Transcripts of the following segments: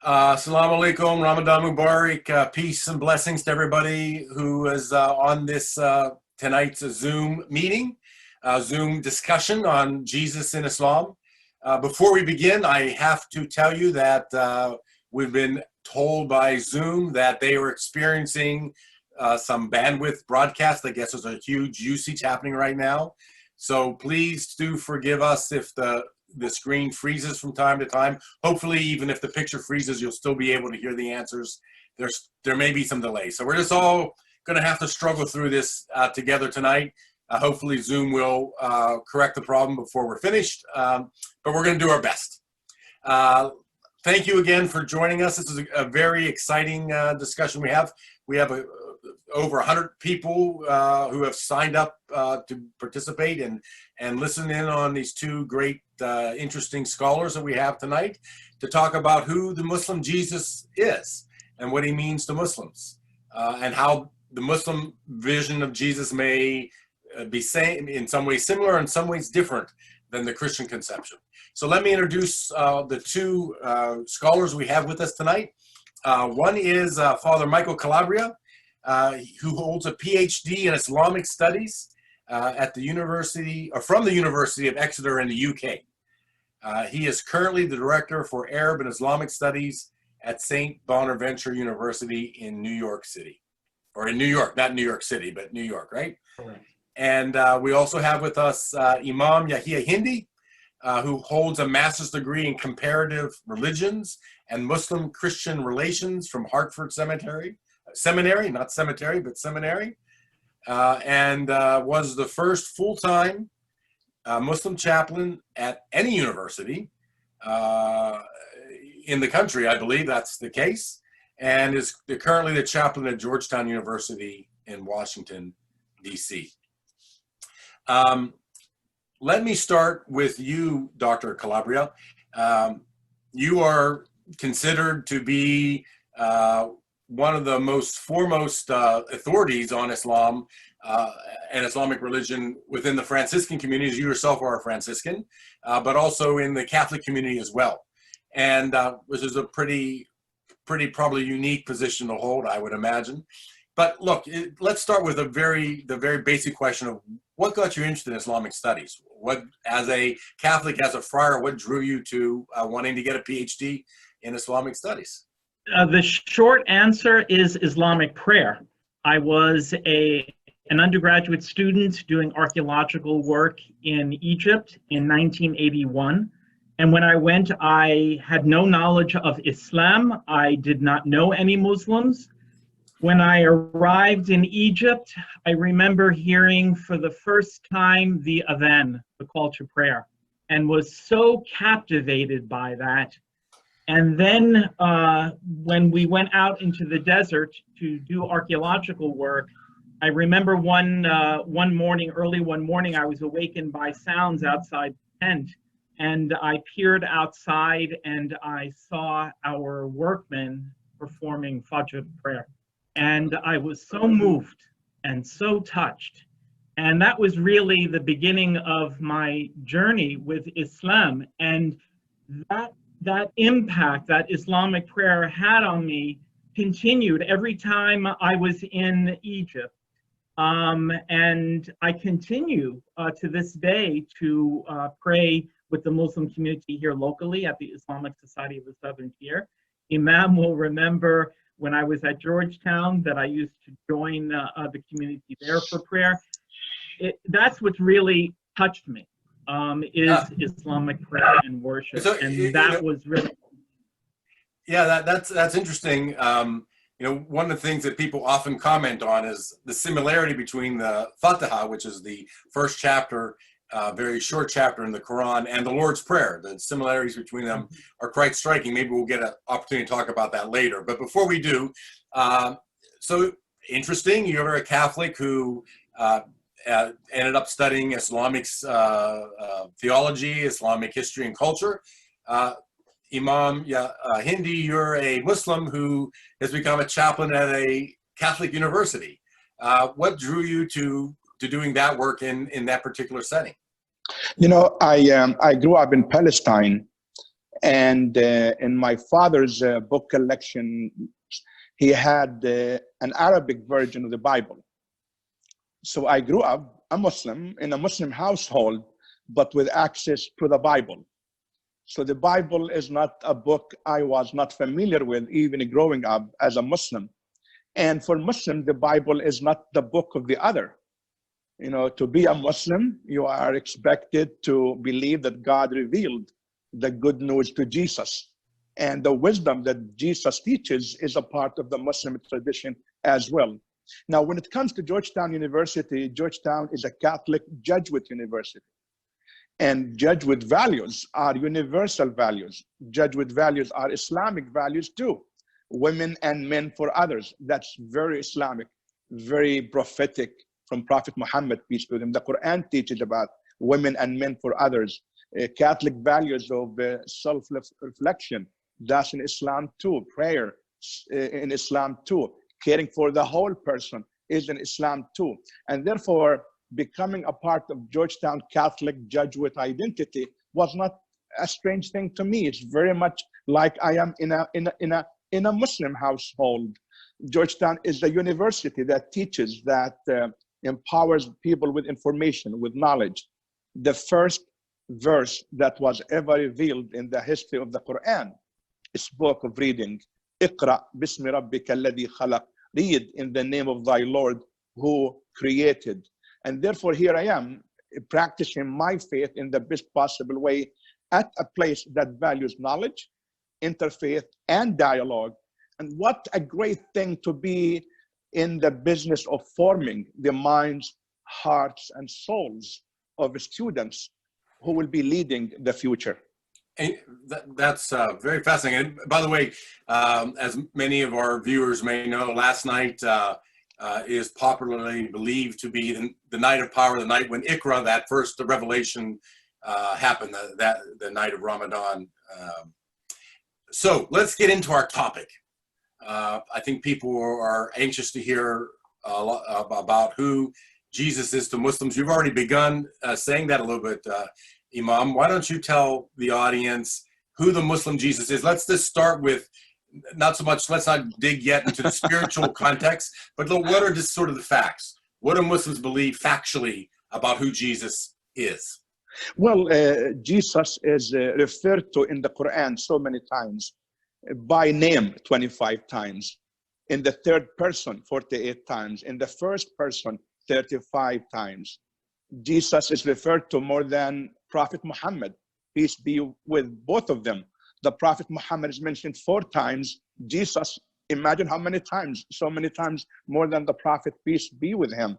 Assalamu alaikum, Ramadan Mubarak, peace and blessings to everybody who is on this tonight's Zoom meeting, Zoom discussion on Jesus in Islam. Before we begin, I have to tell you that we've been told by Zoom that they are experiencing some bandwidth broadcast. I guess there's a huge usage happening right now. So please do forgive us if the screen freezes from time to time. Hopefully, even if the picture freezes, you'll still be able to hear the answers. There may be some delay. So we're just all going to have to struggle through this together tonight. Hopefully, Zoom will correct the problem before we're finished, but we're going to do our best. Thank you again for joining us. This is a very exciting discussion we have. We have over 100 people who have signed up to participate and listen in on these two great, interesting scholars that we have tonight to talk about who the Muslim Jesus is and what he means to Muslims, and how the Muslim vision of Jesus may be in some ways similar, in some ways different than the Christian conception. So let me introduce the two scholars we have with us tonight. One is Father Michael Calabria, who holds a PhD in Islamic Studies at the University, or from the University of Exeter in the UK. He is currently the Director for Arab and Islamic Studies at St. Bonaventure University in New York City. Or in New York, not New York City, but New York, right? Correct. And we also have with us Imam Yahya Hendi, who holds a master's degree in comparative religions and Muslim-Christian relations from Hartford Seminary, not cemetery, but seminary, and was the first full-time Muslim chaplain at any university in the country. I believe that's the case, and is currently the chaplain at Georgetown University in Washington, D.C. Let me start with you, Dr. Calabria. You are considered to be one of the most foremost authorities on Islam and Islamic religion within the Franciscan communities. You yourself are a Franciscan, but also in the Catholic community as well. And which is a pretty probably unique position to hold, I would imagine. But look, let's start with the very basic question of what got you interested in Islamic studies? What, as a Catholic, as a friar, what drew you to wanting to get a PhD in Islamic studies? The short answer is Islamic prayer. I was an undergraduate student doing archaeological work in Egypt in 1981. And when I went, I had no knowledge of Islam. I did not know any Muslims. When I arrived in Egypt, I remember hearing for the first time the adhan, the call to prayer, and was so captivated by that. And then when we went out into the desert to do archaeological work, I remember one morning, early one morning, I was awakened by sounds outside the tent. And I peered outside and I saw our workmen performing Fajr prayer. And I was so moved and so touched. And that was really the beginning of my journey with Islam. And that impact that Islamic prayer had on me continued every time I was in Egypt. And I continue to this day to pray with the Muslim community here locally at the Islamic Society of the Southern Tier. Imam will remember when I was at Georgetown that I used to join the community there for prayer. That's what really touched me, is Islamic prayer and worship. So, and that was really... Yeah, that's interesting. One of the things that people often comment on is the similarity between the Fatiha, which is the first chapter, very short chapter in the Quran, and the Lord's Prayer. The similarities between them are quite striking. Maybe we'll get an opportunity to talk about that later. But before we do, so interesting, you're a Catholic who ended up studying Islamic theology, Islamic history and culture. Imam Hindi, you're a Muslim who has become a chaplain at a Catholic university. What drew you to doing that work in that particular setting? I grew up in Palestine, And in my father's book collection, he had an Arabic version of the Bible. So I grew up a Muslim in a Muslim household, but with access to the Bible. So the Bible is not a book I was not familiar with, even growing up as a Muslim. And for Muslims, the Bible is not the book of the other. You know, to be a Muslim, you are expected to believe that God revealed the good news to Jesus. And the wisdom that Jesus teaches is a part of the Muslim tradition as well. Now, when it comes to Georgetown University, Georgetown is a Catholic Jesuit university. And Jesuit values are universal values. Jesuit values are Islamic values too. Women and men for others. That's very Islamic, very prophetic from Prophet Muhammad, peace be with him. The Quran teaches about women and men for others. Catholic values of self-reflection. That's in Islam too. Prayer in Islam too. Caring for the whole person is in Islam too. And therefore, becoming a part of Georgetown Catholic Jesuit identity was not a strange thing to me. It's very much like I am in a Muslim household. Georgetown is a university that teaches, that empowers people with information, with knowledge. The first verse that was ever revealed in the history of the Quran spoke of reading. Iqra bismi rabbika alladhi khalaq. Read in the name of thy Lord who created. And therefore, here I am practicing my faith in the best possible way at a place that values knowledge, interfaith, and dialogue. And what a great thing to be in the business of forming the minds, hearts, and souls of students who will be leading the future. And that's very fascinating. And by the way, as many of our viewers may know, last night is popularly believed to be the night of power, the night when Iqra, that first revelation, happened, the night of Ramadan. So let's get into our topic. I think people are anxious to hear a lot about who Jesus is to Muslims. You've already begun saying that a little bit, Imam. Why don't you tell the audience who the Muslim Jesus is? Let's just start with, not so much, let's not dig yet into the spiritual context, but what are just sort of the facts? What do Muslims believe factually about who Jesus is? Well, Jesus is referred to in the Quran so many times, by name 25 times, in the third person 48 times, in the first person 35 times. Jesus is referred to more than Prophet Muhammad, peace be with both of them. The Prophet Muhammad is mentioned 4 times. Jesus, imagine how many times, so many times more than the Prophet, peace be with him.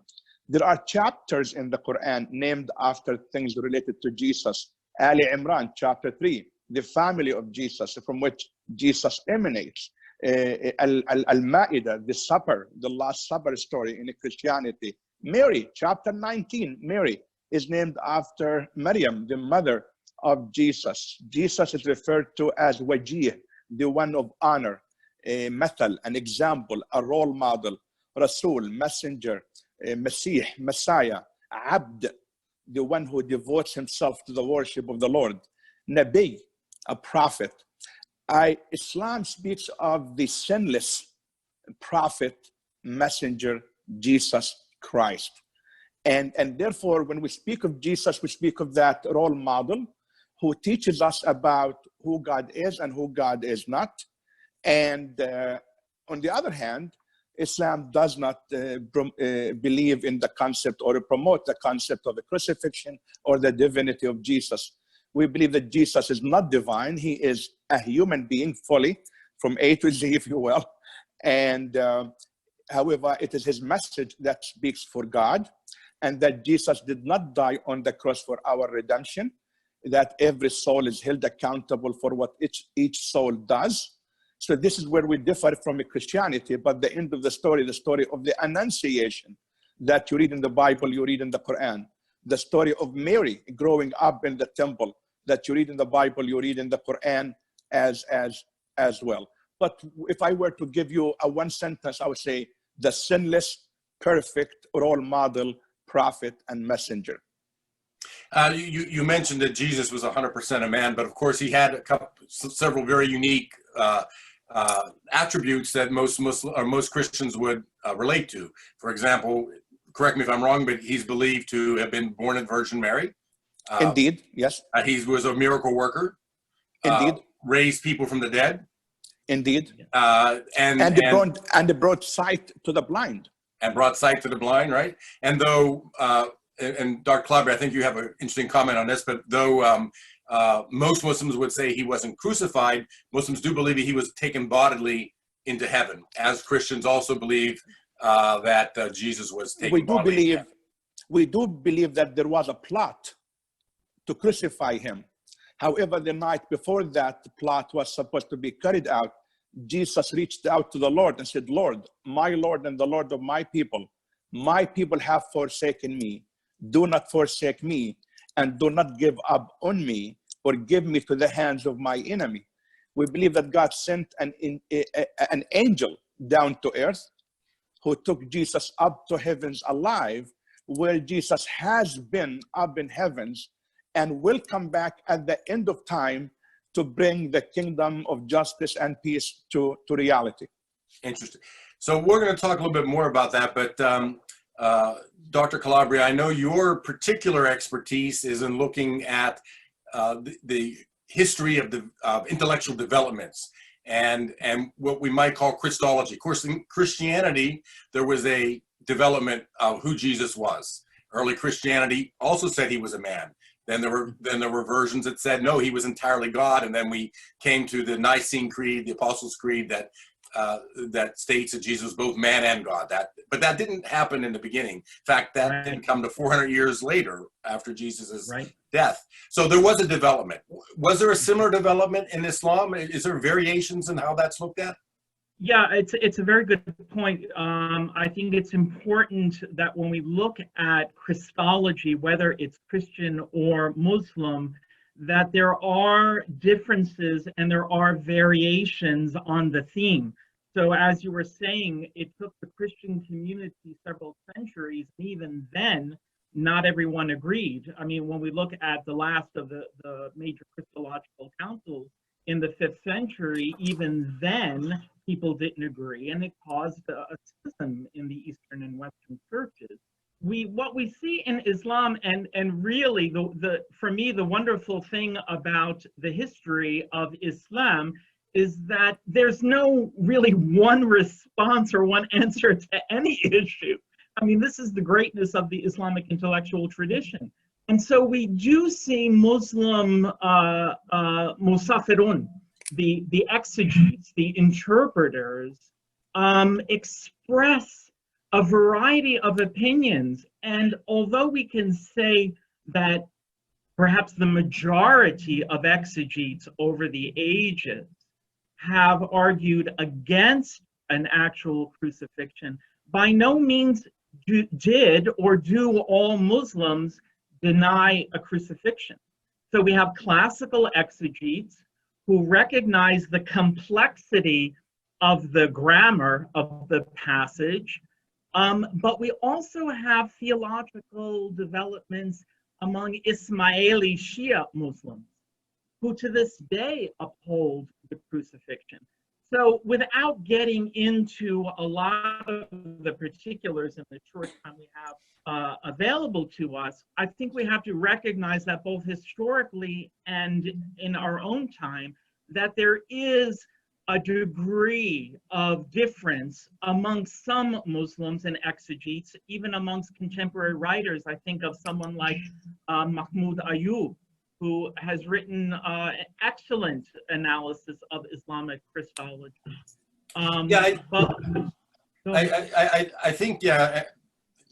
There are chapters in the Quran named after things related to Jesus. Ali Imran, chapter 3, the family of Jesus from which Jesus emanates. Al-Ma'idah, the supper, the Last Supper story in Christianity. Mary, chapter 19, Mary is named after Maryam, the mother of Jesus. Jesus is referred to as Wajih, the one of honor, a mathal, an example, a role model, Rasul, messenger, Masih, Messiah, Abd, the one who devotes himself to the worship of the Lord, Nabi, a prophet. Islam speaks of the sinless prophet, messenger, Jesus Christ. And therefore, when we speak of Jesus, we speak of that role model who teaches us about who God is and who God is not. And on the other hand, Islam does not believe in the concept or promote the concept of the crucifixion or the divinity of Jesus. We believe that Jesus is not divine. He is a human being fully, from A to Z, if you will. And however, it is his message that speaks for God, and that Jesus did not die on the cross for our redemption, that every soul is held accountable for what each soul does. So this is where we differ from Christianity, but the end of the story of the Annunciation that you read in the Bible, you read in the Quran. The story of Mary growing up in the temple that you read in the Bible, you read in the Quran as well. But if I were to give you a one sentence, I would say the sinless, perfect role model, prophet, and messenger. You mentioned that Jesus was 100% a man, but of course he had several very unique attributes that most Christians would relate to. For example, correct me if I'm wrong, but he's believed to have been born of Virgin Mary. Indeed, yes. He was a miracle worker. Indeed. Raised people from the dead. Indeed. And brought sight to the blind. And brought sight to the blind, right? And though, and Dr. Calabria, I think you have an interesting comment on this, but though most Muslims would say he wasn't crucified, Muslims do believe he was taken bodily into heaven, as Christians also believe that Jesus was taken bodily into heaven. We do believe that there was a plot to crucify him. However, the night before that plot was supposed to be carried out, Jesus reached out to the Lord and said, Lord, my Lord and the Lord of my people have forsaken me. Do not forsake me, and do not give up on me or give me to the hands of my enemy. We believe that God sent an angel down to earth who took Jesus up to heavens alive, where Jesus has been up in heavens and will come back at the end of time to bring the kingdom of justice and peace to reality. Interesting. So we're going to talk a little bit more about that, but Dr. Calabria, I know your particular expertise is in looking at the history of the intellectual developments and what we might call Christology. Of course, in Christianity, there was a development of who Jesus was. Early Christianity also said he was a man. Then there were versions that said, no, he was entirely God. And then we came to the Nicene Creed, the Apostles' Creed, that states that Jesus was both man and God. But that didn't happen in the beginning. In fact, that didn't come to 400 years later after Jesus' death. So there was a development. Was there a similar development in Islam? Is there variations in how that's looked at? Yeah, it's a very good point. I think it's important that when we look at Christology, whether it's Christian or Muslim, that there are differences and there are variations on the theme. So as you were saying, it took the Christian community several centuries, and even then, not everyone agreed. I mean, when we look at the last of the major Christological councils in the 5th century, even then, people didn't agree, and it caused a schism in the Eastern and Western churches. What we see in Islam, and really, for me, the wonderful thing about the history of Islam is that there's no really one response or one answer to any issue. I mean, this is the greatness of the Islamic intellectual tradition. And so we do see Muslim musafirun, the exegetes, the interpreters, express a variety of opinions. And although we can say that perhaps the majority of exegetes over the ages have argued against an actual crucifixion, by no means did or do all Muslims deny a crucifixion. So we have classical exegetes who recognize the complexity of the grammar of the passage, but we also have theological developments among Ismaili Shia Muslims, who to this day uphold the crucifixion. So without getting into a lot of the particulars in the short time we have available to us, I think we have to recognize that both historically and in our own time, that there is a degree of difference among some Muslims and exegetes, even amongst contemporary writers. I think of someone like Mahmoud Ayub, who has written an excellent analysis of Islamic Christology. I think,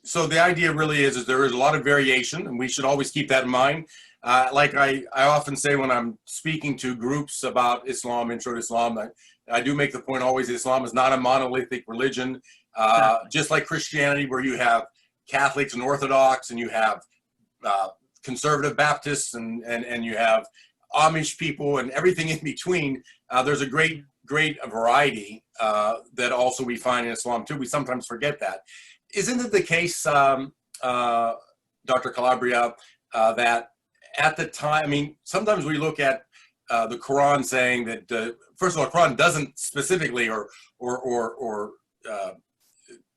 so the idea really is there is a lot of variation, and we should always keep that in mind. Like I often say when I'm speaking to groups about Islam, intro to Islam, I do make the point always Islam is not a monolithic religion, just like Christianity, where you have Catholics and Orthodox, and you have conservative Baptists, and you have Amish people, and everything in between. There's a great variety that also we find in Islam too. We sometimes forget that. Isn't it the case, Dr. Calabria, that at the time, I mean, sometimes we look at the Quran saying that, first of all, the Quran doesn't specifically or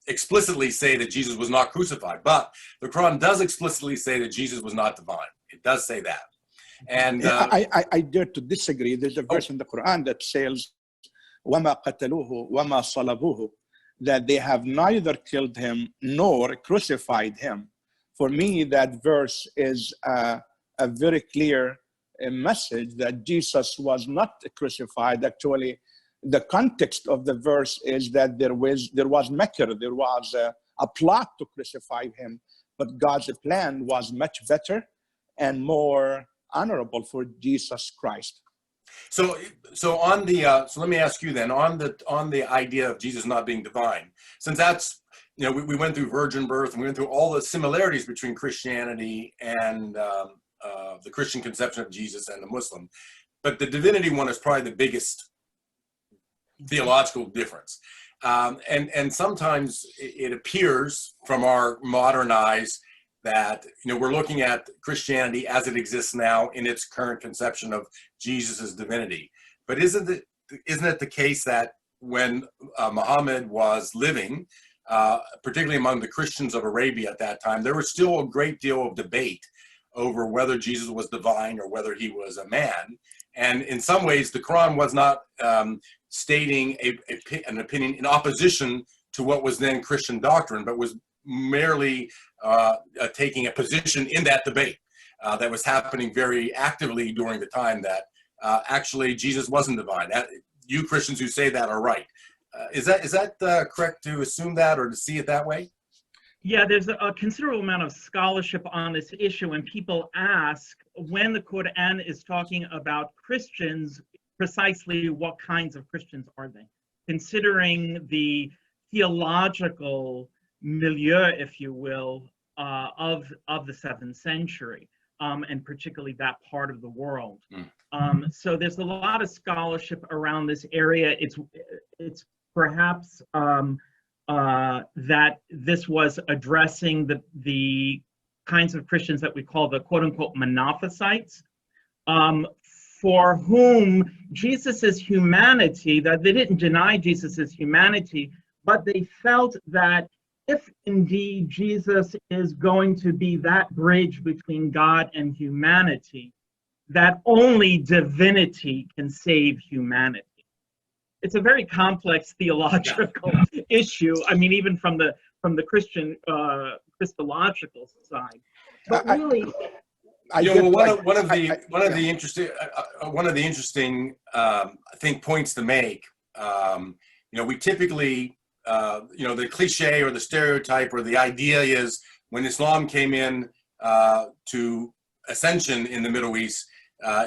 explicitly say that Jesus was not crucified, but the Quran does explicitly say that Jesus was not divine. It does say that. And I dare to disagree. There's a verse in the Quran that says, وَمَا قَتَلُوهُ وَمَا صَلَبُوهُ, that they have neither killed him nor crucified him. For me, that verse is a very clear message that Jesus was not crucified. Actually, the context of the verse is that there was makr, there was a plot to crucify him, but God's plan was much better and more honorable for Jesus Christ. So on the so let me ask you then, on the idea of Jesus not being divine, since that's, you know, we went through virgin birth and we went through all the similarities between Christianity and the Christian conception of Jesus and the Muslim, but the divinity one is probably the biggest theological difference. And sometimes it appears from our modern eyes that, you know, we're looking at Christianity as it exists now in its current conception of Jesus's divinity. But isn't it the case that when Muhammad was living, particularly among the Christians of Arabia at that time, there was still a great deal of debate over whether Jesus was divine or whether he was a man. And in some ways, the Quran was not stating an opinion in opposition to what was then Christian doctrine, but was merely taking a position in that debate that was happening very actively during the time that actually Jesus wasn't divine. You Christians who say that are right. Is that correct to assume that or to see it that way? Yeah, there's a considerable amount of scholarship on this issue, and people ask, when the Quran is talking about Christians, precisely what kinds of Christians are they? Considering the theological milieu, if you will, of the 7th century, and particularly that part of the world. So there's a lot of scholarship around this area. It's perhaps that this was addressing the kinds of Christians that we call the quote-unquote monophysites, for whom Jesus's humanity, that they didn't deny Jesus's humanity, but they felt that if indeed Jesus is going to be that bridge between God and humanity, that only divinity can save humanity. It's a very complex theological issue. I mean, even from the Christian Christological side. But really, one of the interesting I think points to make. You know, we typically you know, the cliche or the stereotype or the idea is when Islam came in to ascension in the Middle East,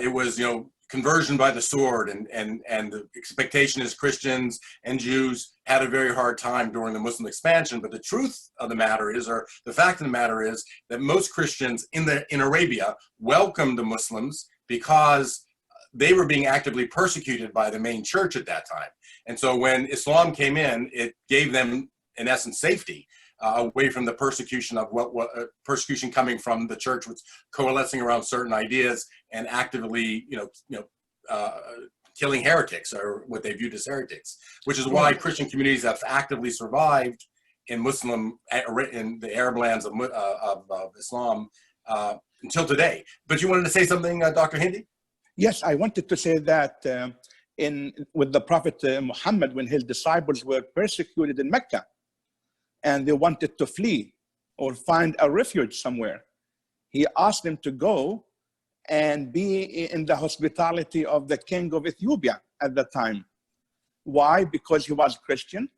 it was, you know, conversion by the sword, and the expectation is Christians and Jews had a very hard time during the Muslim expansion. But the truth of the matter is, or the fact of the matter is, that most Christians in Arabia welcomed the Muslims because they were being actively persecuted by the main church at that time. And so when Islam came in, it gave them, in essence, safety away from the persecution of persecution coming from the church, was coalescing around certain ideas and actively, killing heretics, or what they viewed as heretics, which is why Christian communities have actively survived in the Arab lands of Islam until today. But you wanted to say something, Dr. Hendi? Yes, I wanted to say that with the Prophet Muhammad, when his disciples were persecuted in Mecca and they wanted to flee or find a refuge somewhere, he asked them to go and be in the hospitality of the king of Ethiopia at the time. Why? Because he was Christian.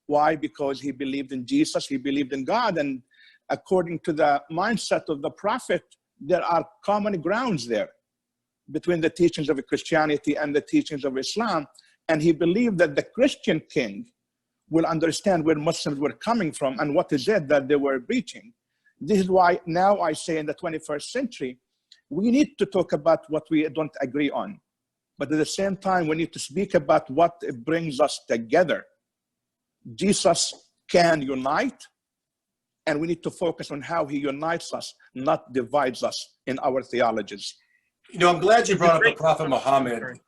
Why? Because he believed in Jesus, he believed in God, and according to the mindset of the prophet, there are common grounds there between the teachings of Christianity and the teachings of Islam. And he believed that the Christian king will understand where Muslims were coming from and what is it that they were preaching. This is why now I say in the 21st century, we need to talk about what we don't agree on. But at the same time, we need to speak about what brings us together. Jesus can unite And we need to focus on how he unites us, not divides us in our theologies. You know, I'm glad you It's a brought up the great- Prophet Muhammad Sorry.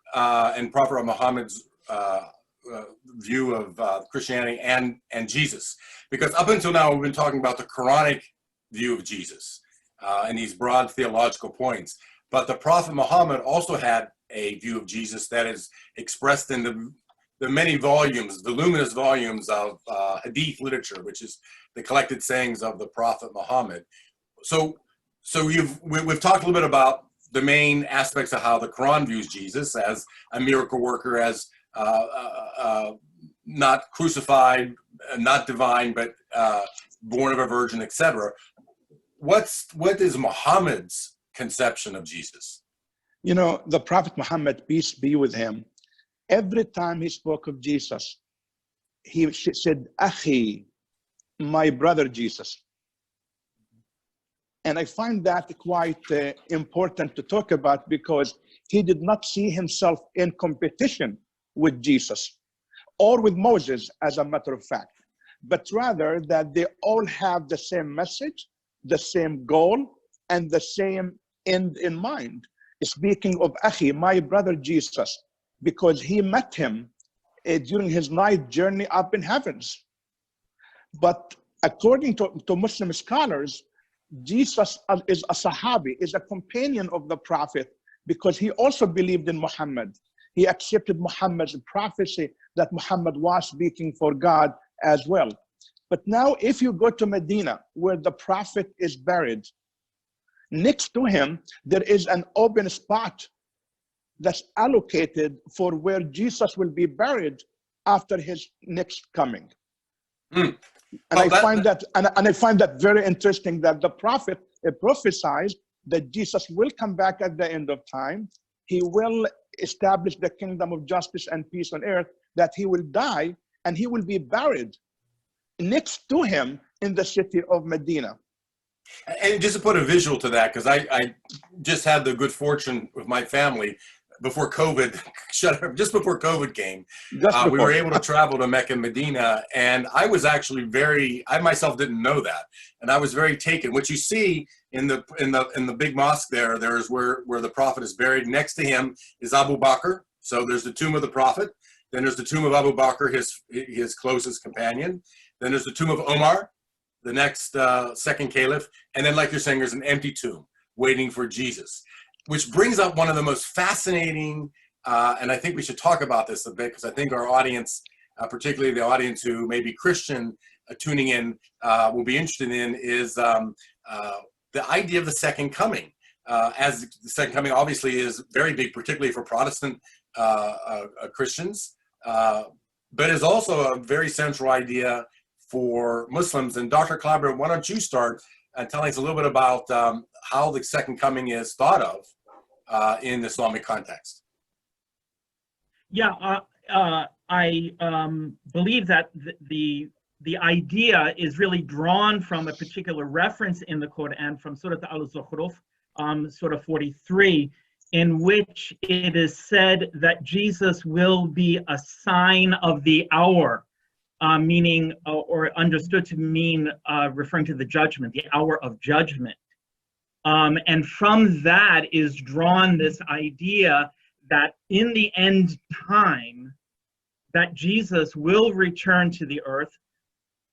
and Prophet Muhammad's view of Christianity and Jesus, because up until now we've been talking about the Quranic view of Jesus and these broad theological points. But the Prophet Muhammad also had a view of Jesus that is expressed in the many volumes, the luminous volumes of Hadith literature, which is the collected sayings of the Prophet Muhammad. So we've talked a little bit about the main aspects of how the Quran views Jesus as a miracle worker, as not crucified, not divine, but born of a virgin, etc. What is Muhammad's conception of Jesus? You know, the Prophet Muhammad, peace be with him, every time he spoke of Jesus, he said, Akhi, my brother Jesus. And I find that quite important to talk about, because he did not see himself in competition with Jesus or with Moses, as a matter of fact, but rather that they all have the same message, the same goal, and the same end in mind. Speaking of Akhi, my brother Jesus, because he met him during his night journey up in heavens. But according to Muslim scholars, Jesus is a Sahabi, is a companion of the Prophet, because he also believed in Muhammad. He accepted Muhammad's prophecy that Muhammad was speaking for God as well. But now if you go to Medina, where the Prophet is buried, next to him, there is an open spot that's allocated for where Jesus will be buried after his next coming. And I find that very interesting, that the Prophet prophesied that Jesus will come back at the end of time. He will establish the kingdom of justice and peace on earth, that he will die and he will be buried next to him in the city of Medina. And just to put a visual to that, because I just had the good fortune with my family before COVID, just before COVID came, we were able to travel to Mecca and Medina, and I was actually I myself didn't know that, and I was very taken. What you see in the big mosque there's where the Prophet is buried. Next to him is Abu Bakr. So there's the tomb of the Prophet. Then there's the tomb of Abu Bakr, his closest companion. Then there's the tomb of Omar, the next second caliph, and then, like you're saying, there's an empty tomb waiting for Jesus, which brings up one of the most fascinating, and I think we should talk about this a bit, because I think our audience, particularly the audience who may be Christian tuning in, will be interested in, is the idea of the second coming. As the second coming obviously is very big, particularly for Protestant Christians, but is also a very central idea for Muslims. And Dr. Calabria, why don't you start telling us a little bit about how the second coming is thought of in Islamic context? Yeah, I believe that the idea is really drawn from a particular reference in the Quran, from Surah Al-Zukhruf, Surah 43, in which it is said that Jesus will be a sign of the hour, meaning, or understood to mean, referring to the judgment, the hour of judgment. And from that is drawn this idea that in the end time, that Jesus will return to the earth.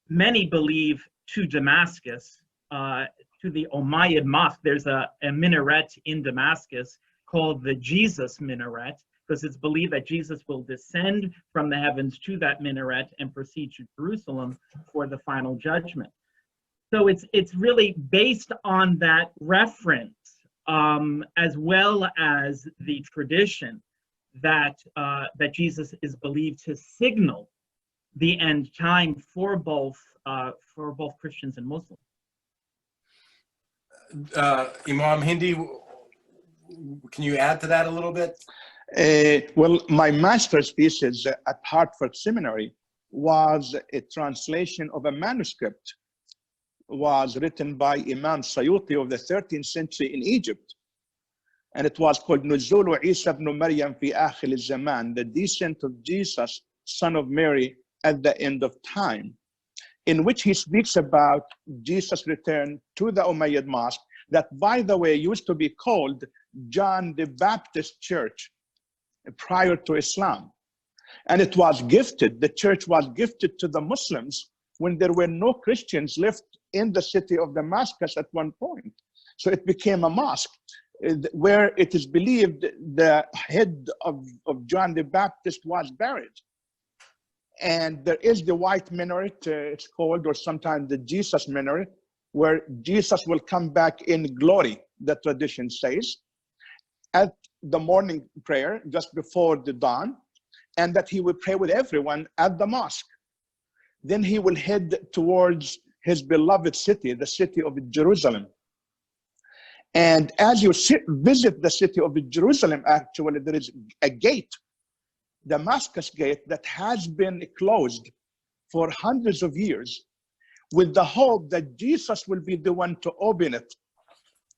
Many believe to Damascus, to the Umayyad Mosque. There's a minaret in Damascus called the Jesus Minaret, because it's believed that Jesus will descend from the heavens to that minaret and proceed to Jerusalem for the final judgment. So it's really based on that reference, as well as the tradition that Jesus is believed to signal the end time for both Christians and Muslims. Imam Hendi, can you add to that a little bit? Well, my master's thesis at Hartford Seminary was a translation of a manuscript, was written by Imam Sayuti of the 13th century in Egypt. And it was called Nuzulu Isa ibn Maryam fi akhir al-zaman, the descent of Jesus, son of Mary, at the end of time. in which he speaks about Jesus' return to the Umayyad Mosque, that, by the way, used to be called John the Baptist Church prior to Islam. And it was gifted, the church was gifted to the Muslims when there were no Christians left in the city of Damascus at one point. So it became a mosque where it is believed the head of John the Baptist was buried. And there is the white minaret, it's called, or sometimes the Jesus minaret, where Jesus will come back in glory, the tradition says, at the morning prayer just before the dawn, and that he will pray with everyone at the mosque. Then he will head towards his beloved city, the city of Jerusalem. And as you visit the city of Jerusalem, actually, there is a gate, Damascus gate, that has been closed for hundreds of years, with the hope that Jesus will be the one to open it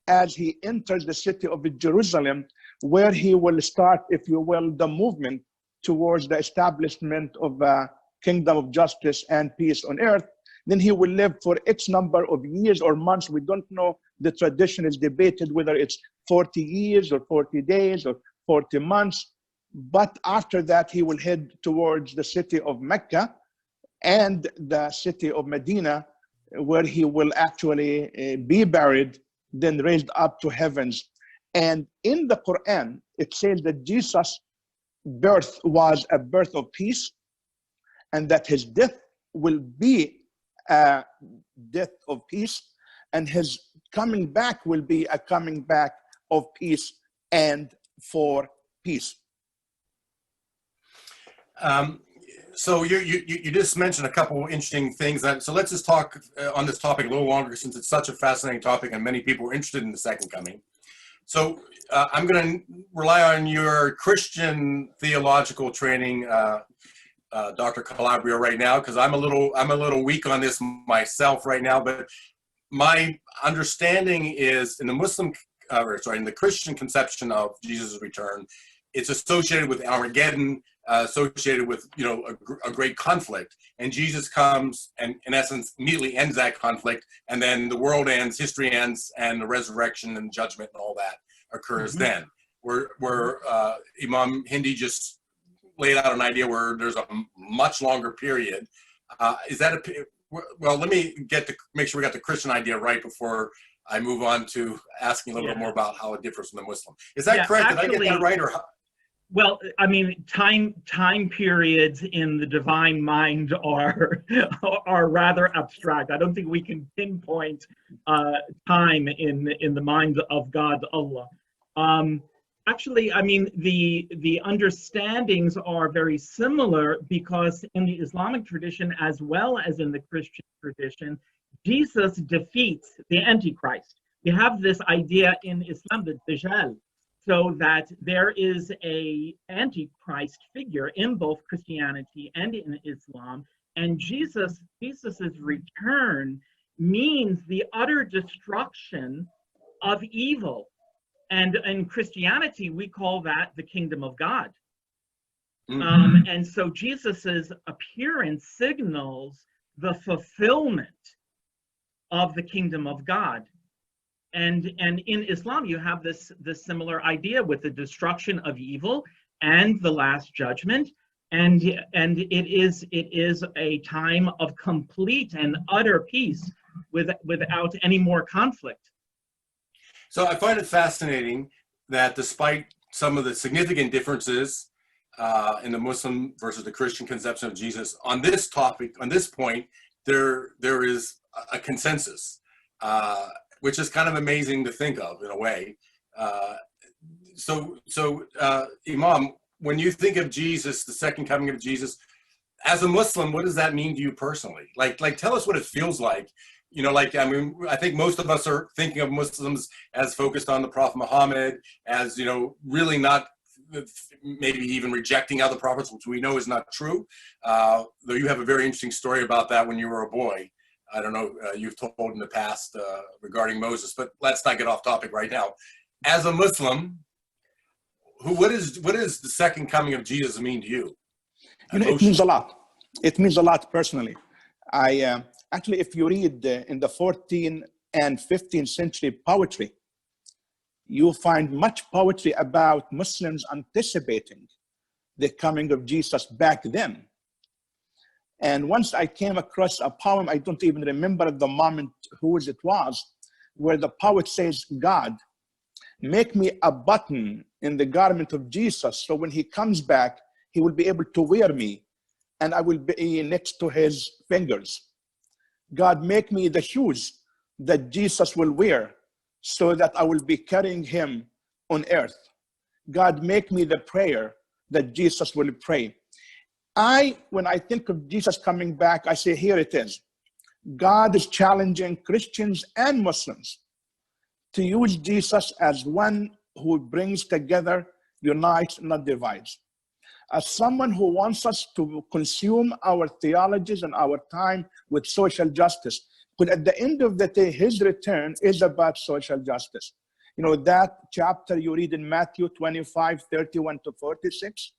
as he enters the city of Jerusalem, where he will start, if you will, the movement towards the establishment of a kingdom of justice and peace on earth. Then he will live for X number of years or months. We don't know. The tradition is debated whether it's 40 years or 40 days or 40 months. But after that, he will head towards the city of Mecca and the city of Medina, where he will actually be buried, then raised up to heavens. And in the Quran, it says that Jesus' birth was a birth of peace, and that his death will be a death of peace, and his coming back will be a coming back of peace and for peace. So you just mentioned a couple of interesting things. So let's just talk on this topic a little longer, since it's such a fascinating topic and many people are interested in the second coming. So I'm going to rely on your Christian theological training, Dr. Calabria, right now, because I'm a little weak on this myself right now. But my understanding is in the in the Christian conception of Jesus' return, it's associated with Armageddon, associated with a great conflict, and Jesus comes and in essence immediately ends that conflict, and then the world ends, history ends, and the resurrection and judgment and all that occurs then. Where Imam Hendi just laid out an idea where there's a much longer period. Is that well? Let me make sure we got the Christian idea right before I move on to asking a little bit more about how it differs from the Muslim. Is that correct? Actually, did I get that right, or how? Well, I mean, time periods in the divine mind are rather abstract. I don't think we can pinpoint time in the mind of God, Allah. Actually, I mean, the understandings are very similar, because in the Islamic tradition as well as in the Christian tradition, Jesus defeats the Antichrist. We have this idea in Islam, the Dajjal. So that there is a Antichrist figure in both Christianity and in Islam, and Jesus's return means the utter destruction of evil, and in Christianity we call that the kingdom of God. And so Jesus's appearance signals the fulfillment of the kingdom of God. And in Islam, you have this similar idea with the destruction of evil and the last judgment, and it is a time of complete and utter peace without any more conflict. So I find it fascinating that despite some of the significant differences in the Muslim versus the Christian conception of Jesus, on this topic, on this point, there is a consensus. Which is kind of amazing to think of in a way. So Imam, when you think of Jesus, the second coming of Jesus, as a Muslim, what does that mean to you personally? Like tell us what it feels like. I mean, I think most of us are thinking of Muslims as focused on the Prophet Muhammad, as, really not maybe even rejecting other prophets, which we know is not true. Though you have a very interesting story about that when you were a boy. I don't know, you've told in the past regarding Moses, but let's not get off topic right now. As a Muslim, what does the second coming of Jesus mean to you? It means a lot. It means a lot personally. I Actually, if you read in the 14th and 15th century poetry, you find much poetry about Muslims anticipating the coming of Jesus back then. And once I came across a poem, I don't even remember at the moment whose it was, where the poet says, God, make me a button in the garment of Jesus, so when he comes back, he will be able to wear me, and I will be next to his fingers. God, make me the shoes that Jesus will wear, so that I will be carrying him on earth. God, make me the prayer that Jesus will pray. When I think of Jesus coming back, I say, here it is. God is challenging Christians and Muslims to use Jesus as one who brings together, unites, not divides. As someone who wants us to consume our theologies and our time with social justice, but at the end of the day, his return is about social justice. You know, that chapter you read in Matthew 25:31-46,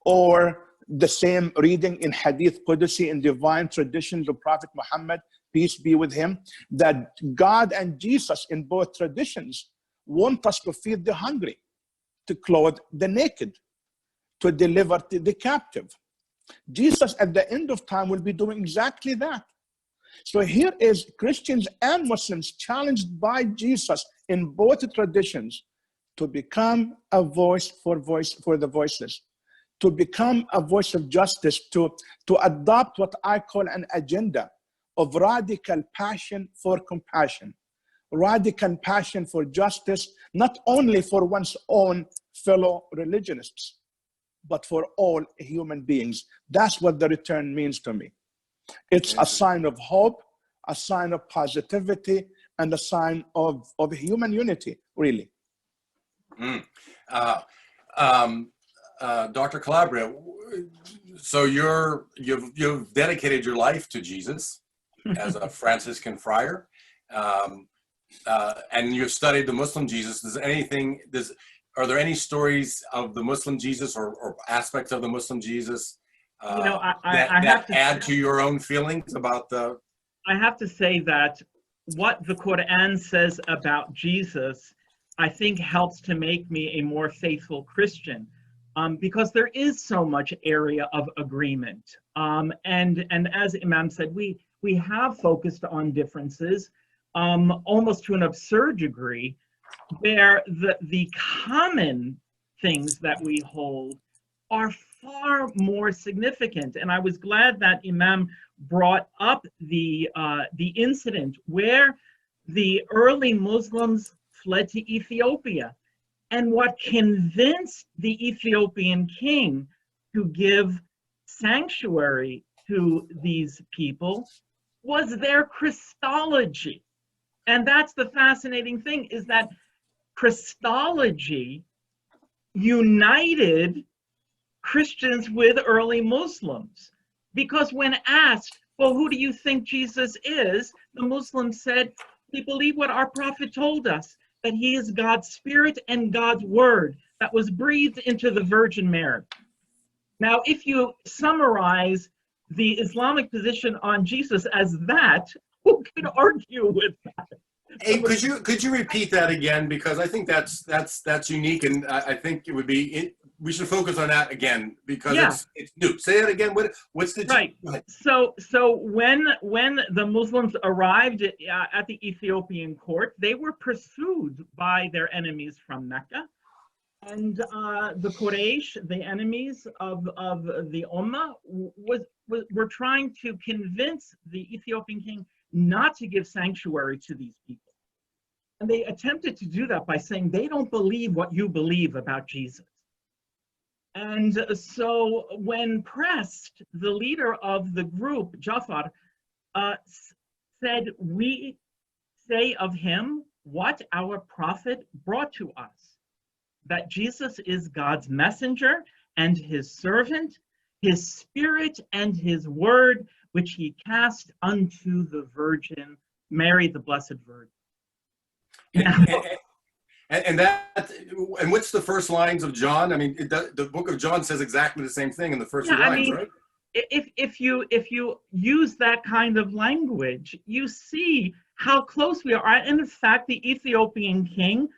or the same reading in Hadith Qudsi in divine traditions of Prophet Muhammad, peace be with him, that God and Jesus in both traditions want us to feed the hungry, to clothe the naked, to deliver the captive. Jesus at the end of time will be doing exactly that. So here is Christians and Muslims challenged by Jesus in both traditions to become a voice for the voiceless, to become a voice of justice, to adopt what I call an agenda of radical passion for compassion, radical passion for justice, not only for one's own fellow religionists, but for all human beings. That's what the return means to me. It's a sign of hope, a sign of positivity, and a sign of human unity, really. Dr. Calabria, so you've dedicated your life to Jesus as a Franciscan friar, and you've studied the Muslim Jesus. Are there any stories of the Muslim Jesus or aspects of the Muslim Jesus that add to your own feelings about the? I have to say that what the Quran says about Jesus, I think, helps to make me a more faithful Christian, because there is so much area of agreement. And as Imam said, we have focused on differences, almost to an absurd degree, where the common things that we hold are far more significant. And I was glad that Imam brought up the incident where the early Muslims fled to Ethiopia. And what convinced the Ethiopian king to give sanctuary to these people was their Christology. And that's the fascinating thing, is that Christology united Christians with early Muslims. Because when asked, well, who do you think Jesus is? The Muslims said, we believe what our prophet told us, that he is God's spirit and God's word that was breathed into the Virgin Mary. Now, if you summarize the Islamic position on Jesus as that, who could argue with that? Hey, could you repeat that again? Because I think that's unique, and I think it would be we should focus on that again, because it's new. Say it again. What's the right? So when the Muslims arrived at the Ethiopian court, they were pursued by their enemies from Mecca, and the Quraysh, the enemies of the Ummah, were trying to convince the Ethiopian king not to give sanctuary to these people. And they attempted to do that by saying they don't believe what you believe about Jesus. And so when pressed, the leader of the group, Jafar, said, we say of him what our prophet brought to us, that Jesus is God's messenger and his servant, his spirit and his word, which he cast unto the Virgin Mary, the Blessed Virgin. And what's the first lines of John? I mean, the book of John says exactly the same thing in the first few lines, right? if you use that kind of language, you see how close we are. And in fact, the Ethiopian king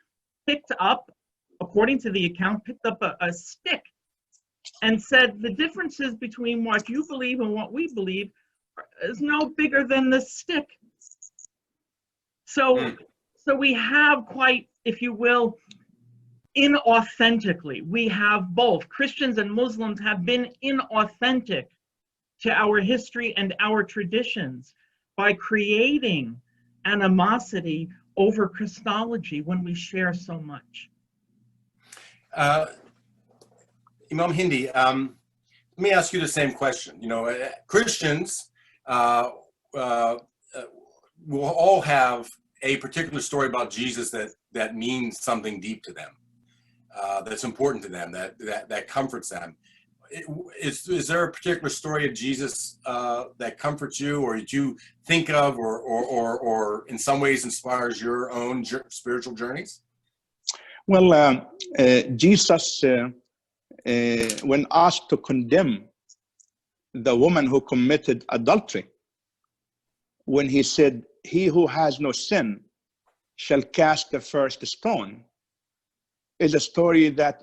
picked up, according to the account, picked up a stick and said, the differences between what you believe and what we believe is no bigger than the stick. So we have quite, if you will, inauthentically, we have both. Christians and Muslims have been inauthentic to our history and our traditions by creating animosity over Christology when we share so much. Imam Hendi, let me ask you the same question. You know, Christians will all have a particular story about Jesus that means something deep to them, that's important to them, that comforts them. Is there a particular story of Jesus that comforts you, or that you think of, or in some ways inspires your own spiritual journeys? Well, Jesus, when asked to condemn the woman who committed adultery, when he said, "He who has no sin shall cast the first stone," is a story that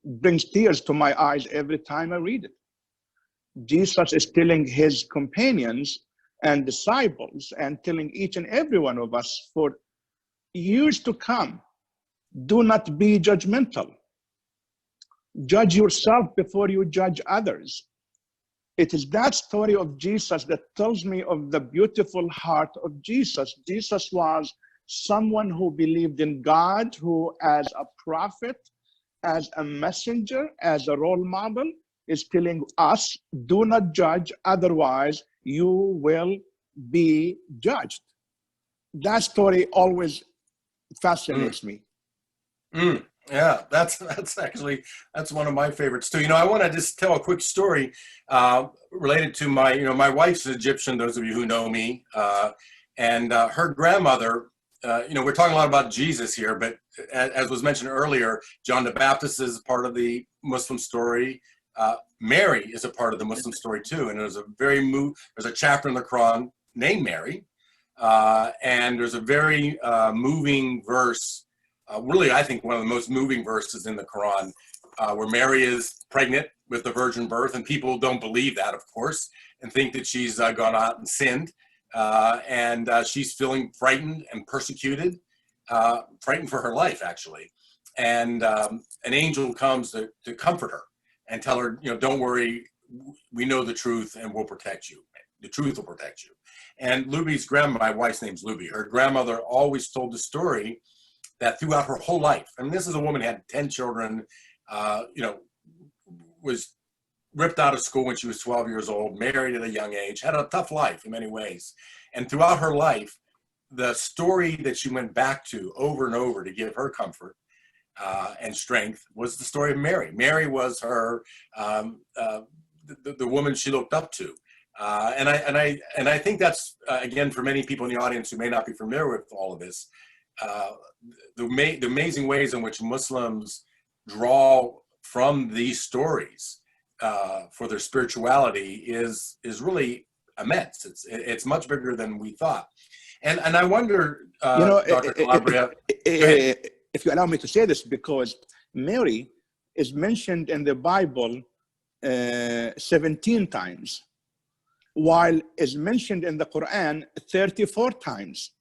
brings tears to my eyes every time I read it. Jesus is telling his companions and disciples, and telling each and every one of us for years to come, do not be judgmental. Judge yourself before you judge others. It is that story of Jesus that tells me of the beautiful heart of Jesus. Jesus was someone who believed in God, who as a prophet, as a messenger, as a role model, is telling us, do not judge, otherwise you will be judged. That story always fascinates me. Yeah, that's one of my favorites too. You know, I want to just tell a quick story related to my wife's Egyptian, those of you who know me, and her grandmother. We're talking a lot about Jesus here, but as was mentioned earlier, John the Baptist is part of the Muslim story. Mary is a part of the Muslim story too, and there's a chapter in the Quran named Mary, and there's a very moving verse. Really, I think one of the most moving verses in the Quran, where Mary is pregnant with the virgin birth, and people don't believe that, of course, and think that she's gone out and sinned, and she's feeling frightened and persecuted, frightened for her life, actually. And an angel comes to comfort her and tell her, don't worry, we know the truth and we'll protect you. The truth will protect you. And Luby's my wife's name's Luby, her grandmother always told the story that throughout her whole life, I mean, this is a woman who had 10 children, was ripped out of school when she was 12 years old, married at a young age, had a tough life in many ways. And throughout her life, the story that she went back to over and over to give her comfort and strength was the story of Mary. Mary was her, the woman she looked up to. And I think that's, again, for many people in the audience who may not be familiar with all of this, the amazing ways in which Muslims draw from these stories for their spirituality is really immense. It's much bigger than we thought. And I wonder, Dr. Calabria, if you allow me to say this, because Mary is mentioned in the Bible 17 times, while is mentioned in the Quran 34 times.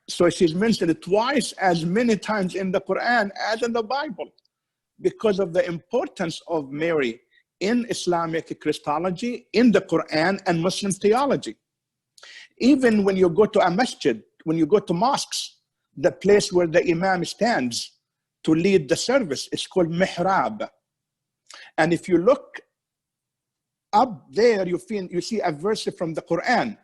So she's mentioned twice as many times in the Quran as in the Bible, because of the importance of Mary in Islamic Christology, in the Quran, and Muslim theology. Even when you go to a masjid, when you go to mosques, the place where the Imam stands to lead the service, it's called mihrab. And if you look up there, you see a verse from the Quran.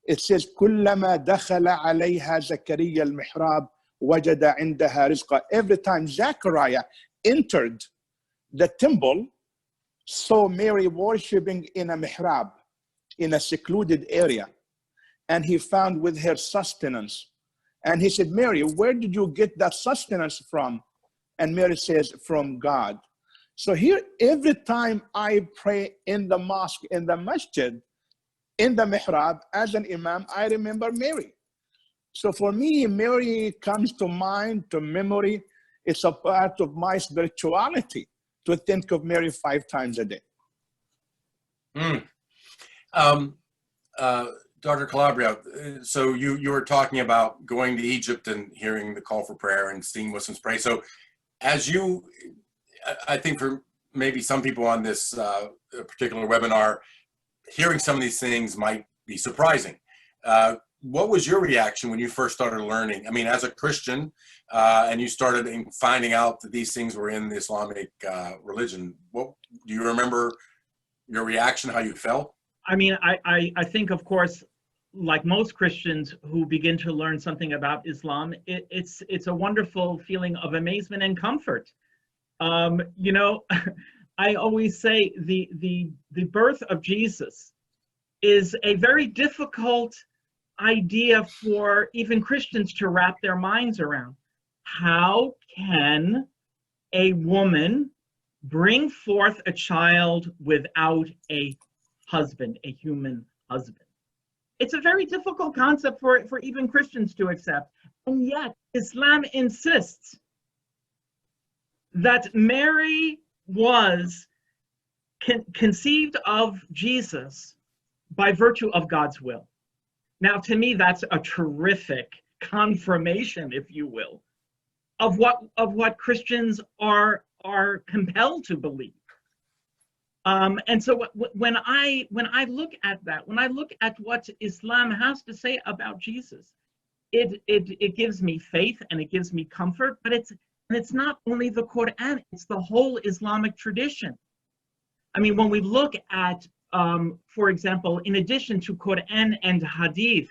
It says, كُلَّمَا دَخَلَ عَلَيْهَا زَكَرِيَّا الْمِحْرَابِ وَجَدَ عِنْدَهَا رِزْقًا. Every time Zechariah entered the temple, saw Mary worshiping in a mihrab, in a secluded area, and he found with her sustenance. And he said, Mary, where did you get that sustenance from? And Mary says, from God. So here, every time I pray in the mosque, in the masjid, in the mihrab, as an imam, I remember Mary. So for me, Mary comes to mind, to memory. It's a part of my spirituality to think of Mary 5 times a day. Dr. Calabria, so you were talking about going to Egypt and hearing the call for prayer and seeing Muslims pray. So as you, I think for maybe some people on this particular webinar, hearing some of these things might be surprising. What was your reaction when you first started learning? I mean, as a Christian, and you started finding out that these things were in the Islamic religion, what do you remember your reaction, how you felt? I mean, I think, of course, like most Christians who begin to learn something about Islam, it's a wonderful feeling of amazement and comfort. You know, I always say the birth of Jesus is a very difficult idea for even Christians to wrap their minds around. How can a woman bring forth a child without a husband, a human husband? It's a very difficult concept for even Christians to accept. And yet Islam insists that Mary was conceived of Jesus by virtue of God's will. Now, to me, that's a terrific confirmation, if you will, of what Christians are compelled to believe. And so when I look at that, when I look at what Islam has to say about Jesus, it gives me faith and it gives me comfort. But it's not only the Quran; it's the whole Islamic tradition. I mean, when we look at, for example, in addition to Quran and Hadith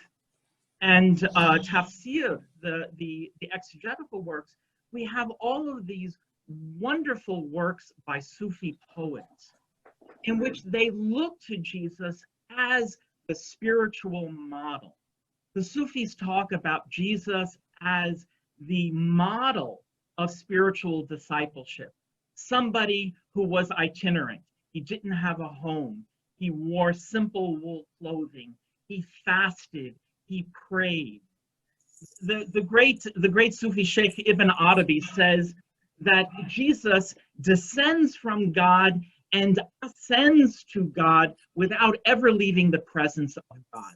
and Tafsir, the exegetical works, we have all of these wonderful works by Sufi poets, in which they look to Jesus as the spiritual model. The Sufis talk about Jesus as the model of spiritual discipleship, somebody who was itinerant. He didn't have a home. He wore simple wool clothing. He fasted. He prayed. The great Sufi Sheikh Ibn Arabi says that Jesus descends from God and ascends to God without ever leaving the presence of God.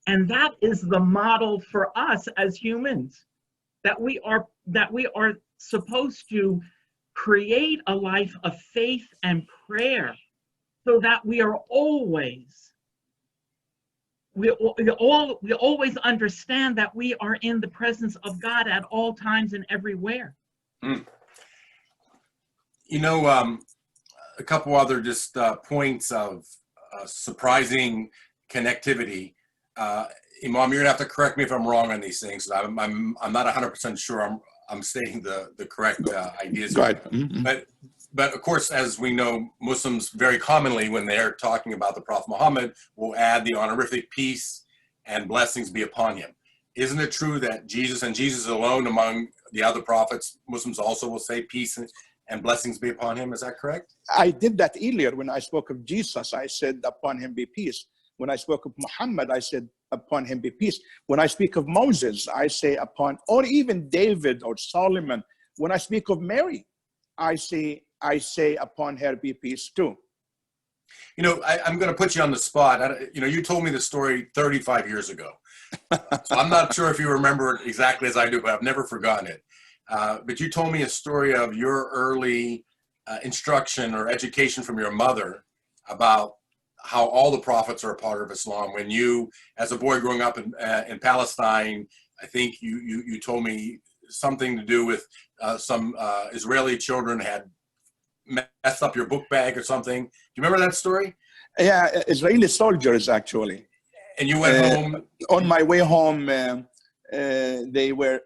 And that is the model for us as humans, that we are supposed to create a life of faith and prayer, so that we always understand that we are in the presence of God at all times and everywhere. You know, a couple other just points of surprising connectivity. Imam, you're gonna have to correct me if I'm wrong on these things. I'm not 100% sure I'm stating the correct ideas. Right. But of course, as we know, Muslims very commonly, when they're talking about the Prophet Muhammad, will add the honorific peace and blessings be upon him. Isn't it true that Jesus and Jesus alone among the other prophets, Muslims also will say peace and blessings be upon him? Is that correct? I did that earlier when I spoke of Jesus. I said, upon him be peace. When I spoke of Muhammad, I said, upon him be peace. When I speak of Moses, I say upon, or even David or Solomon. When I speak of Mary, I say upon her be peace too. You know, I'm going to put you on the spot. You know, you told me the story 35 years ago. So I'm not sure if you remember it exactly as I do, but I've never forgotten it. But you told me a story of your early instruction or education from your mother about how all the prophets are a part of Islam. When you, as a boy growing up in Palestine, I think you told me something to do with some Israeli children had messed up your book bag or something. Do you remember that story? Yeah, Israeli soldiers actually. And you went home? On my way home, they were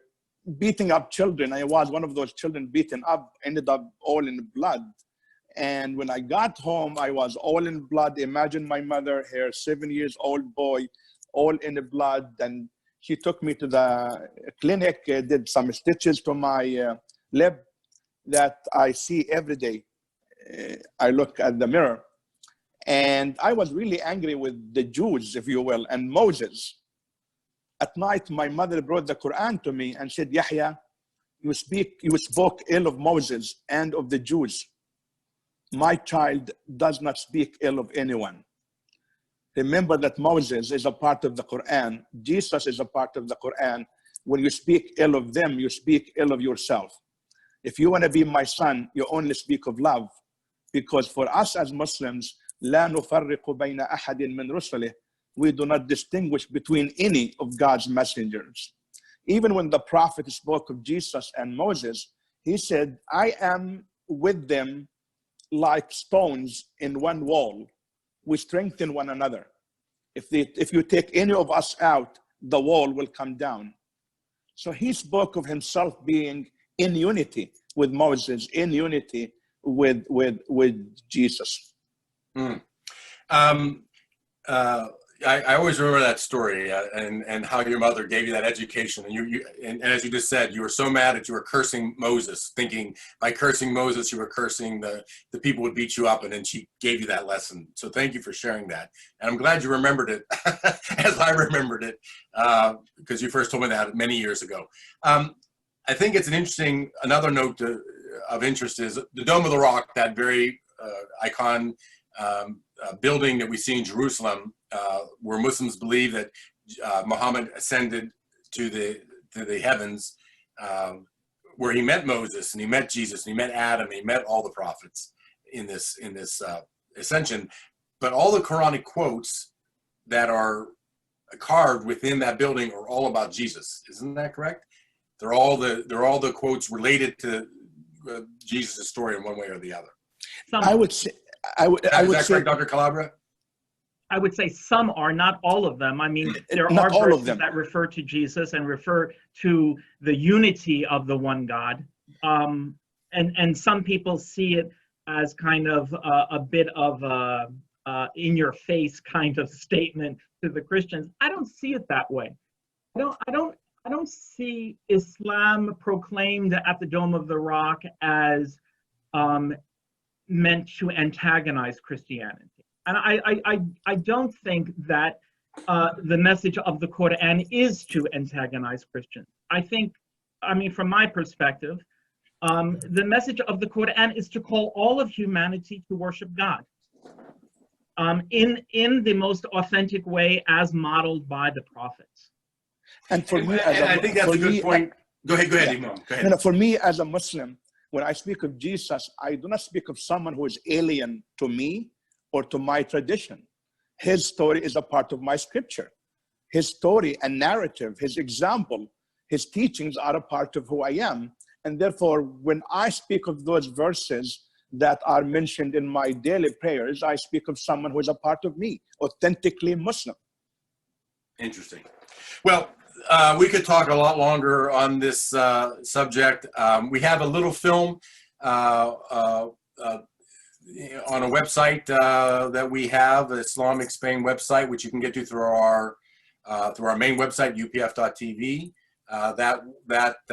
beating up children. I was one of those children beaten up, ended up all in blood. And when I got home, I was all in blood. Imagine my mother, her 7-year-old boy, all in the blood. And she took me to the clinic, did some stitches to my lip that I see every day. I look at the mirror, and I was really angry with the Jews, if you will, and Moses. At night, my mother brought the Quran to me and said, Yahya, you spoke ill of Moses and of the Jews. My child does not speak ill of anyone. Remember that Moses is a part of the Quran. Jesus is a part of the Quran. When you speak ill of them, you speak ill of yourself. If you want to be my son, you only speak of love. Because for us as Muslims, لا نفرق بين أحد من رسله, we do not distinguish between any of God's messengers. Even when the prophet spoke of Jesus and Moses, he said, I am with them like stones in one wall. We strengthen one another. If you take any of us out, the wall will come down. So he spoke of himself being in unity with Moses, in unity with Jesus. Mm. I always remember that story and how your mother gave you that education. And as you just said, you were so mad that you were cursing Moses, thinking by cursing Moses, you were cursing the people would beat you up. And then she gave you that lesson. So thank you for sharing that. And I'm glad you remembered it as I remembered it, because you first told me that many years ago. I think it's another note of interest is the Dome of the Rock, that very icon building that we see in Jerusalem, where Muslims believe that Muhammad ascended to the heavens, where he met Moses and he met Jesus and he met Adam and he met all the prophets in this ascension. But all the Quranic quotes that are carved within that building are all about Jesus. Isn't that correct? They're all the quotes related to Jesus' story in one way or the other. I would say. Is that correct, Dr. Calabria? I would say some are, not all of them. I mean, there are verses that refer to Jesus and refer to the unity of the one God. And some people see it as kind of a bit of a in-your-face kind of statement to the Christians. I don't see it that way. I don't see Islam proclaimed at the Dome of the Rock as meant to antagonize Christianity. And I don't think that the message of the Quran is to antagonize Christians. I mean, from my perspective, the message of the Quran is to call all of humanity to worship God in the most authentic way as modeled by the prophets. And for me, I think that's a good point. Go ahead, Imam. Go ahead. For me as a Muslim, when I speak of Jesus, I do not speak of someone who is alien to me or to my tradition. His story is a part of my scripture. His story and narrative, his example, his teachings are a part of who I am. And therefore, when I speak of those verses that are mentioned in my daily prayers, I speak of someone who is a part of me, authentically Muslim. Interesting. Well, we could talk a lot longer on this subject. We have a little film on a website that we have, the Islamic Spain website, which you can get to through our main website, upf.tv. That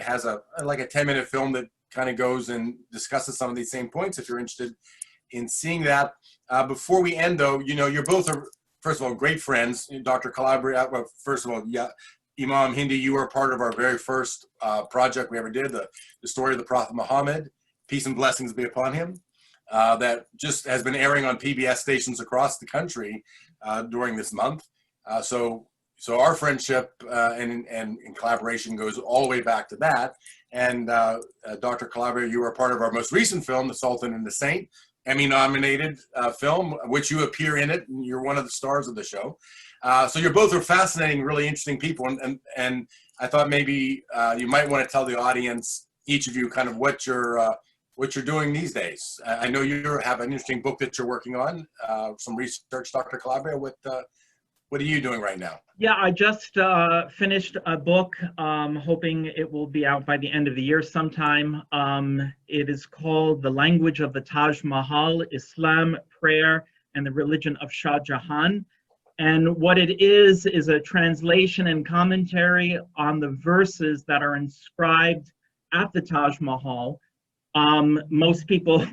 has like a 10-minute film that kind of goes and discusses some of these same points. If you're interested in seeing that, before we end, though, you're both first of all, great friends. Dr. Calabria, well, first of all, yeah, Imam Hendi, you were part of our very first project we ever did, the story of the Prophet Muhammad, peace and blessings be upon him, that just has been airing on PBS stations across the country during this month. So our friendship and collaboration goes all the way back to that. And Dr. Calabria, you were a part of our most recent film, The Sultan and the Saint, Emmy-nominated film, which you appear in it, and you're one of the stars of the show. So you're both are fascinating, really interesting people, and I thought maybe you might want to tell the audience, each of you, kind of what you're doing these days. I know you have an interesting book that you're working on, some research, Dr. Calabria. What are you doing right now? Yeah, I just finished a book, hoping it will be out by the end of the year sometime. It is called The Language of the Taj Mahal, Islam, Prayer, and the Religion of Shah Jahan. And what it is a translation and commentary on the verses that are inscribed at the Taj Mahal, Most people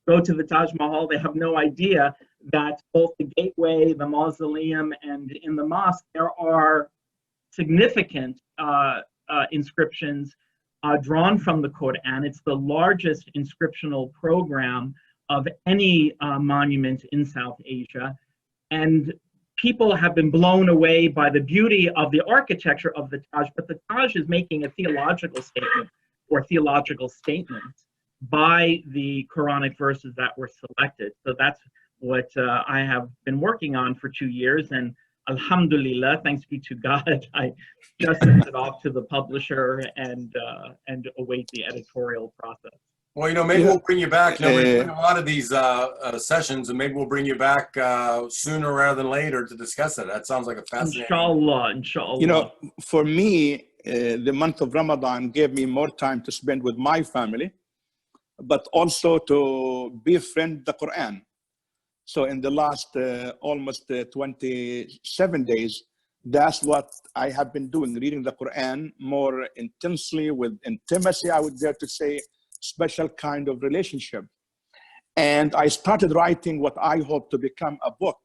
go to the Taj Mahal, they have no idea that both the gateway, the mausoleum, and in the mosque, there are significant inscriptions drawn from the Quran. It's the largest inscriptional program of any monument in South Asia. And people have been blown away by the beauty of the architecture of the Taj, but the Taj is making a theological statement or theological statements by the Quranic verses that were selected. So that's what I have been working on for 2 years, and Alhamdulillah, thanks be to God, I just sent it off to the publisher and await the editorial process. Well, maybe we'll bring you back. We're doing a lot of these sessions, and maybe we'll bring you back sooner rather than later to discuss it. That sounds like a fascinating. Inshallah. For me, the month of Ramadan gave me more time to spend with my family, but also to befriend the Quran. So in the last almost 27 days, that's what I have been doing, reading the Quran more intensely, with intimacy, I would dare to say, special kind of relationship. And I started writing what I hope to become a book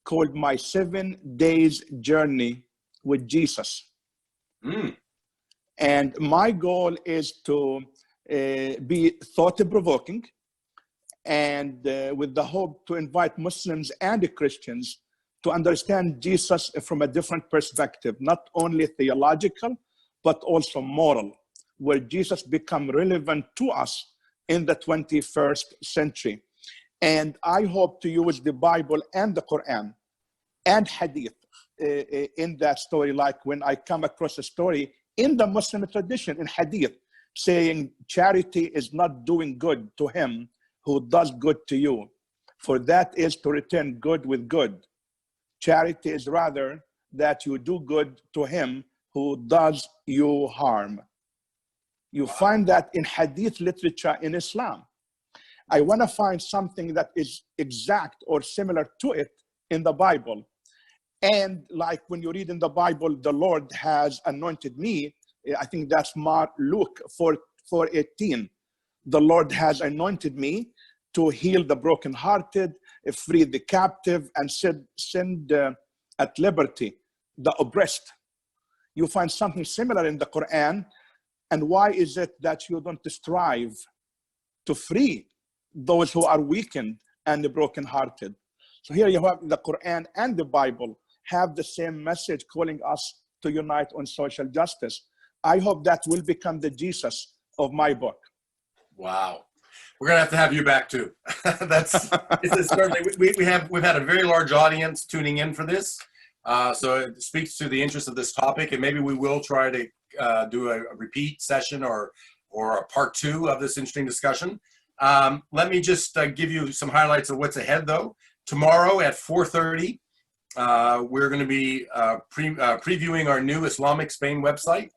called My 7 Days Journey with Jesus. And my goal is to be thought-provoking, and with the hope to invite Muslims and Christians to understand Jesus from a different perspective, not only theological, but also moral, where Jesus become relevant to us in the 21st century. And I hope to use the Bible and the Quran and Hadith in that story, like when I come across a story in the Muslim tradition, in Hadith, saying charity is not doing good to him who does good to you, for that is to return good with good. Charity is rather that you do good to him who does you harm. You find that in Hadith literature in Islam. I want to find something that is exact or similar to it in the Bible. And like when you read in the Bible, the Lord has anointed me, I think that's Luke 4:18. The Lord has anointed me to heal the brokenhearted, free the captive, and send at liberty the oppressed. You find something similar in the Quran. And why is it that you don't strive to free those who are weakened and the brokenhearted? So here you have the Quran and the Bible have the same message, calling us to unite on social justice. I hope that will become the Jesus of my book. Wow. We're going to have you back too. Certainly, we've had a very large audience tuning in for this. So it speaks to the interest of this topic, and maybe we will try to do a repeat session or a part 2 of this interesting discussion. Let me just give you some highlights of what's ahead though. Tomorrow at 4:30, we're going to be previewing our new Islamic Spain website.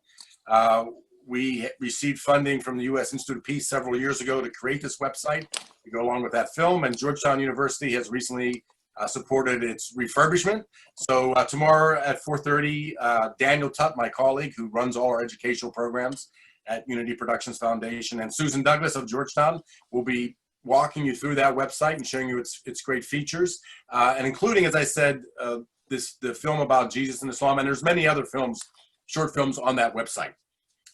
We received funding from the U.S. Institute of Peace several years ago to create this website to go along with that film, and Georgetown University has recently supported its refurbishment. So tomorrow at 4:30, Daniel Tutt, my colleague who runs all our educational programs at Unity Productions Foundation, and Susan Douglas of Georgetown will be walking you through that website and showing you its great features, and including, as I said, the film about Jesus and Islam, and there's many other films, short films on that website.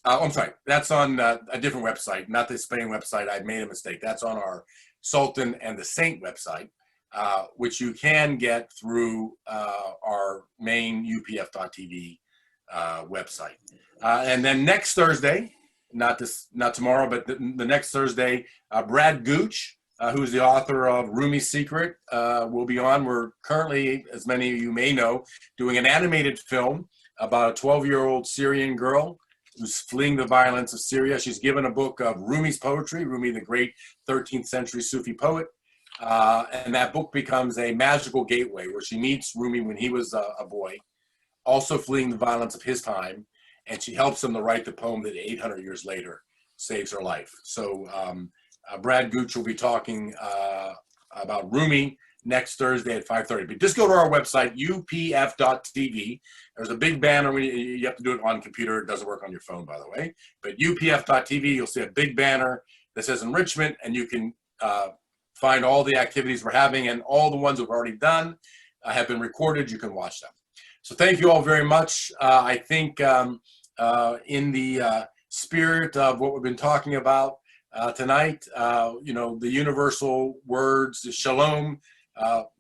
I'm sorry, that's on a different website, not the Spain website. I made a mistake. That's on our Sultan and the Saint website, which you can get through our main upf.tv website. And then next Thursday, not tomorrow, but the next Thursday, Brad Gooch, who's the author of Rumi's Secret, will be on. We're currently, as many of you may know, doing an animated film about a 12-year-old Syrian girl who's fleeing the violence of Syria. She's given a book of Rumi's poetry, Rumi, the great 13th century Sufi poet. And that book becomes a magical gateway where she meets Rumi when he was a boy, also fleeing the violence of his time. And she helps him to write the poem that 800 years later saves her life. So Brad Gooch will be talking about Rumi next Thursday at 5:30. But just go to our website, upf.tv. There's a big banner. You have to do it on computer. It doesn't work on your phone, by the way. But upf.tv, you'll see a big banner that says enrichment, and you can find all the activities we're having, and all the ones we've already done have been recorded. You can watch them. So thank you all very much. I think in the spirit of what we've been talking about tonight, the universal words, the shalom,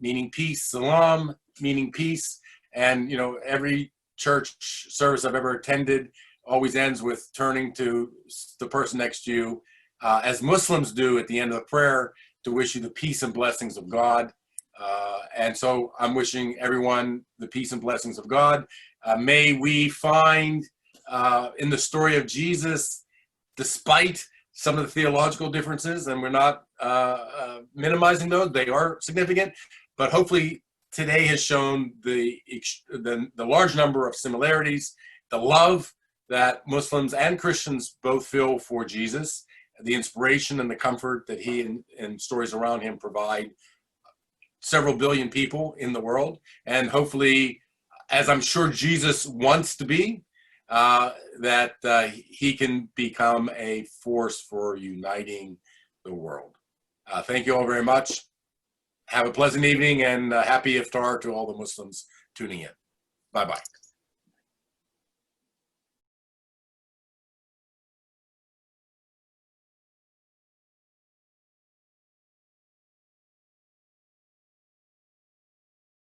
meaning peace, salam, meaning peace, and every church service I've ever attended always ends with turning to the person next to you, as Muslims do at the end of the prayer, to wish you the peace and blessings of God. And so I'm wishing everyone the peace and blessings of God. May we find in the story of Jesus, despite some of the theological differences, and we're not minimizing those, they are significant, but hopefully today has shown the large number of similarities, the love that Muslims and Christians both feel for Jesus, the inspiration and the comfort that he and stories around him provide several billion people in the world, and hopefully, as I'm sure Jesus wants to be, that he can become a force for uniting the world. Thank you all very much. Have a pleasant evening, and happy iftar to all the Muslims tuning in. Bye-bye.